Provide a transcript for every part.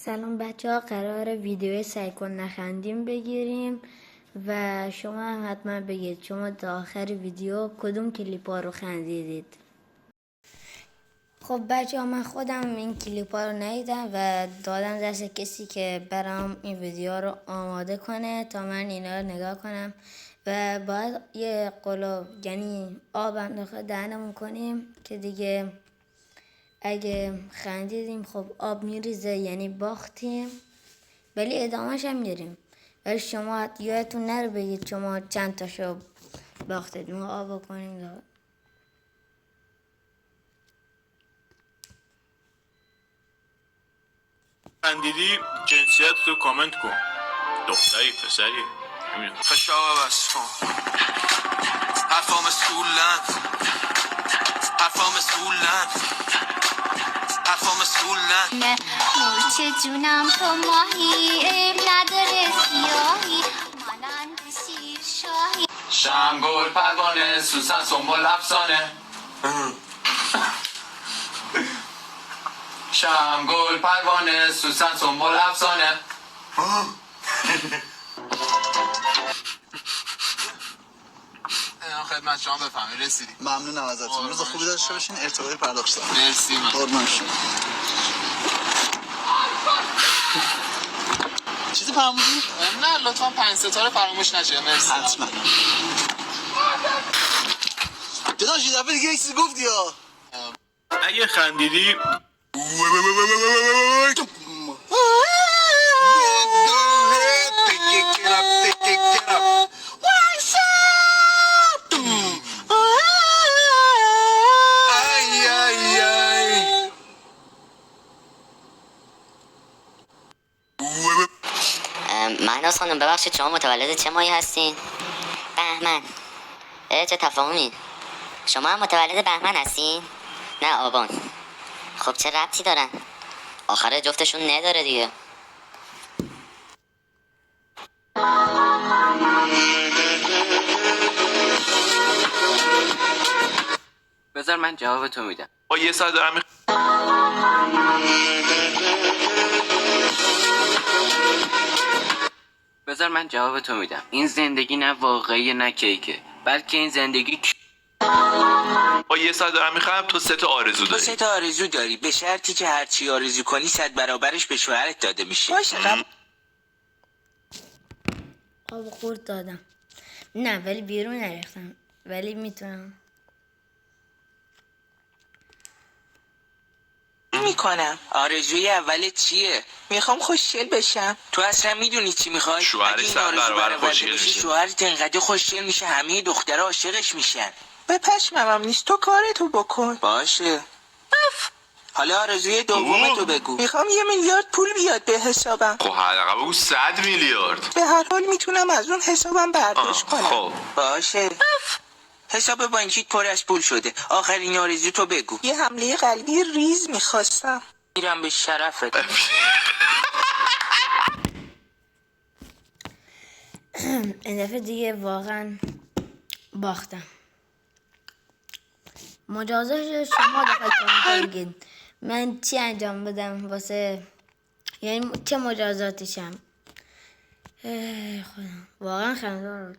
سلام بچه ها، قرار ویدیو سعی کن نخندیم بگیریم و شما هم حتما بگید شما تا آخر ویدیو کدوم کلیپ ها رو خندیدید. خب بچه ها، من خودم این کلیپ ها رو ندیدم و دادم دست کسی که برام این ویدیو رو آماده کنه تا من اینا رو نگاه کنم و باید یه قلاب یعنی آب انداخته دهنمون کنیم که دیگه اگه خندیدیم خب آب میریزه یعنی باختیم، ولی ادامهش هم میریم. ولی شما یادتون نره بگید شما چند تاشو باختید. ما آب کنیم خندیدی جنسیت تو کامنت کن، دختری پسری همین. فشار بس کن حرفام سولن نه مورچه جونم تو ماهی عیب نداره سیاهی مانند شیر شاهی شمگل پروانه سوسن سنبل افسانه شمگل پروانه سوسن سنبل افسانه. خدمت شما بفهمید رسیدیم. ممنونم ازتون. روز خوبی داشته باشین. ارتباطی پرداخت دارم. مرسی. قربان شما. چیزی فرمودی؟ نه لطفا 5 ستاره فراموش نشه. مرسی. حتما. جناش یه دفعه دیگه یک چیزی گفتی ها. اگه خندیدی مهناز خانم ببخشید شما متولد چه ماهی هستین؟ بهمن. چه تفاهمی؟ شما هم متولد بهمن هستین؟ نه آبان. خب چه ربطی دارن؟ آخر جفتشون نداره دیگه. بذار من جواب تو میدم. با یه ساعت دارم بذار من جواب تو میدم. این زندگی نه واقعی نه کیکه، بلکه این زندگی با یه ساعت دارم میخوام تو 3 تا آرزو تو داری. 3 تا آرزو داری، به شرطی که هرچی آرزو کنی 100 برابرش به شوهرت داده میشه. باشه آب خورد دادم. نه ولی بیرون نریختم، ولی میتونم. میکنم. آرزوی اول چیه؟ میخوام خوشگل بشم. تو اصلا میدونی چی میخوای؟ شوهرش اگه این 100 آرزو برابر برآورده خوشگل بشه، میشه. شوهرت انقدر خوشگل میشه همه دخترها عاشقش میشن. به پشمم نیست، تو کارتو بکن. باشه. حالا آرزوی دومتو بگو. میخوام 1 میلیارد پول بیاد به حسابم. خب حداقل بگو 100 میلیارد. به هر حال میتونم از اون حسابم برداشت کنم. خب باشه. حساب بانکیت پر از پول شده. آخرین آرزو تو بگو. یه حمله قلبی ریز میخواستم. میرم به شرفت. این دفعه دیگه واقعا باختم. مجازش شما دفعه کامنت بگید من چی انجام بدم واسه، یعنی چه مجازاتیشم. خودم واقعا خنده‌دار بود.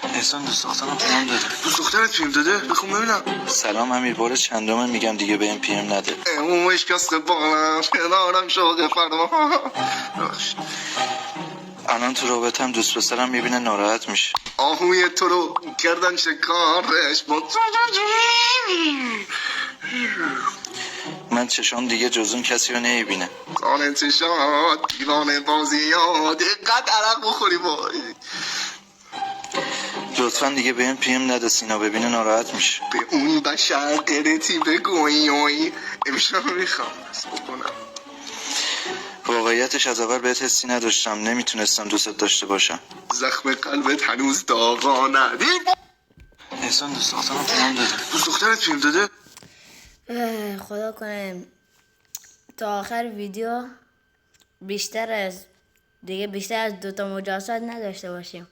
احسان دوست دخترم پیام داده. دوست دخترت پیام داده؟ بخون ببینم. سلام امیر، بار چندمه میگم دیگه بهم پیم نده. اون اشکاست بالم کنارم شوق فرما. الان تو رابطم دوست پسرم میبینه ناراحت میشه. آهوی تو رو کردن شکارش با من چشام دیگه جز اون کسی رو نمیبینه. زانه چشاد دیوانه بازی ها دقت عرق بخوری بای. لطفا دیگه بهم پیم نده، سینا ببینه ناراحت میشه. به اون بشر قرتی بگویی امشب میخوام بس بکنم. واقعیتش از اول بهت حسی نداشتم، نمیتونستم دوستت داشته باشم. زخم قلبت هنوز داغانه. احسان دوست دخترم پیام داده. دوست دخترت پیام داده؟ خدا کنه تا آخر ویدیو بیشتر از 2 تا مجازات نداشته باشیم.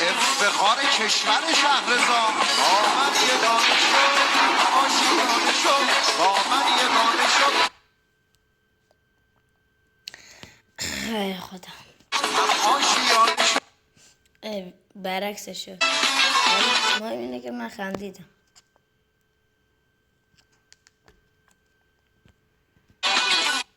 افتخار کشور شهرزاد با من یه دانه شد آشیانه شد با من یه دانه شد ای خدا آشیانه شد. برعکسش شد ولی مهم اینه که من خندیدم.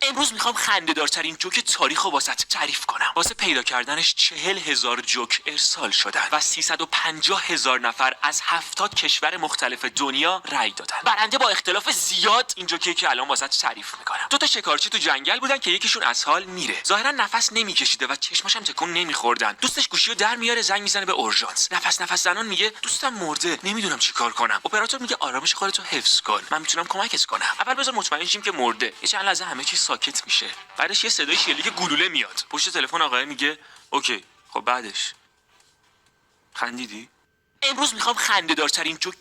امروز میخوام خنده‌دارترین جوک تاریخ رو واسه تعریف کنم. واسه پیدا کردنش 40,000 جوک ارسال شدن و 350,000 نفر از 70 کشور مختلف دنیا رأی دادن. برنده با اختلاف زیاد این جوکی که الان واسه تعریف میکنم. دو تا شکارچی تو جنگل بودن که یکیشون از حال میره. ظاهرا نفس نمیکشیده و چشماش هم تکون نمیخوردن. دوستش گوشیو در میاره، زنگ میزنه به اورژانس. نفس زنان میگه دوستم مرده، نمیدونم چیکار کنم. اپراتور میگه آرامش خودتو حفظ کن، من میتونم کمکت کنم. اول بذار مطمئن شیم که مرده. یه چند لحظه همه چی ساکت میشه. بعدش یه صدای شلیک گلوله میاد. پشت تلفن آقا میگه اوکی. خب بعدش خندیدی؟ امروز میخوام خنده‌دارترین جوک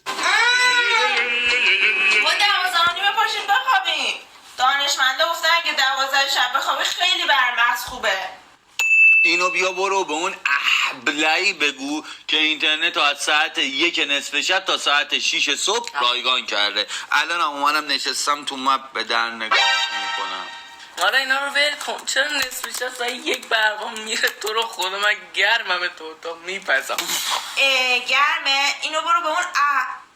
ما 12:30 پاشید بخوابیم. دانشمنده گفتن که 12 شب بخوابی خیلی برمغز خوبه. اینو بیا برو به اون احبلهی بگو که اینترنت تا از ساعت 1 نصف شب تا ساعت 6 صبح رایگان کرده. الان هم اومدم نشستم تو مپ به در نگاه میکنم. آره اینا رو ول کن. چرا نصف شب ساعت 1 برقم میره؟ تو رو خدا من گرمم تو میپزم. گرمه؟ اینو برو به اون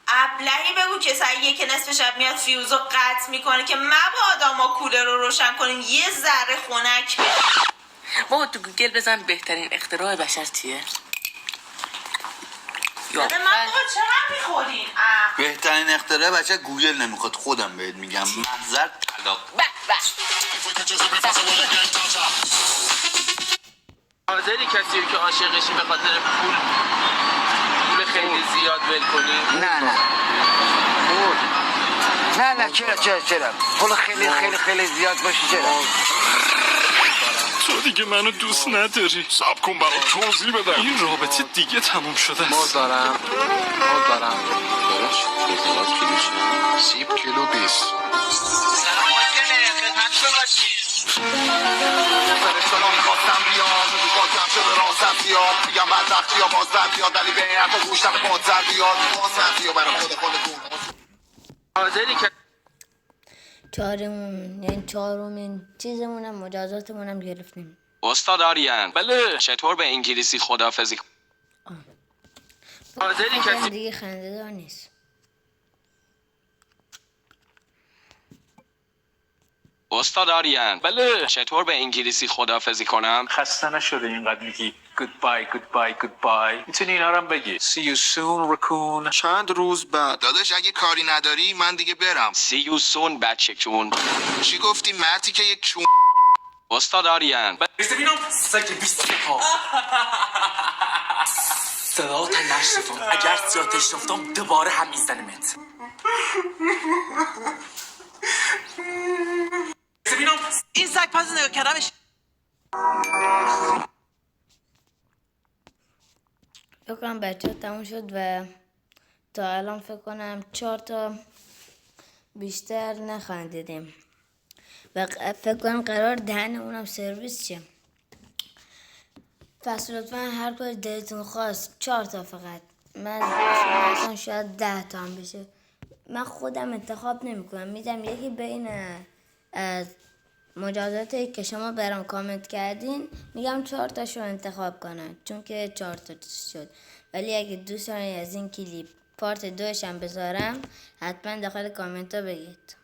ابلهی بگو که ساعت 1 نصف شب میاد فیوزو قطع میکنه که مبادا ما کولر رو روشن کنیم یه ذره خنک بشیم. بابا تو گوگل بزن بهترین اختراع بشر چیه؟ من بابا چقدر میخورین؟ بهترین اختراع بچه گوگل نمیخواد، خودم بهت میگم. محضر طلاق. حاضری کسی که عاشقشی به خاطر پول خیلی زیاد ول کنی؟ نه چرا پول خیلی زیاد باشه چرا؟ تو دیگه منو دوست نداری. صبر کن برات توضیح بدم. این رابطه دیگه تموم شده است. مول دارم دارش ازدواج کیلو چند؟ 30 کیلو 20. سلام باشه خدمت شما فرشتگان میخواستم بیام با کم شده راستم زیاد میگم بدبختی یا بازم زیاد ولی به این حرف گوشتم پادزر بیاد بازم زیاد برای خودتون. حاضری که چهارمین چیزمونم مجازاتمونم گرفتیم. استاد آریان بله چطور به انگلیسی خداحافظی حاضری کسی دیگه خنده دار نیست. استاد آریان بله چطور به انگلیسی خداحافظی کنم؟ خسته نشده اینقدر میگی goodbye. میتونی اینا رو هم بگی see you soon raccoon. چند روز بعد داداش اگه کاری نداری من دیگه برم. see you soon بچه کون. چی گفتی مرتی که یک چون؟ استاد آریان ببینم سگ 20 ها صدا تا نشنفم. اگر زیادش رفتم دوباره هم میزنمت. ببینم این سگ پس نگاه کردمش. فکر کنم بچه ها تموم شد و تا الان فکر کنم 4 تا بیشتر نخندیدیم و فکر کنم قرار دهنمونم سرویس شه. پس لطفا هر کاری دلتون خواست 4 تا فقط. من اصلا شاید 10 تا هم بشه. من خودم انتخاب نمی کنم، میدم یکی بین مجازاتی که شما برام کامنت کردین میگم 4 تاشو انتخاب کنن چون که 4 تا شد. ولی اگه دوست دارین از این کلیپ پارت 2 هم بذارم حتما داخل کامنت ها بگید.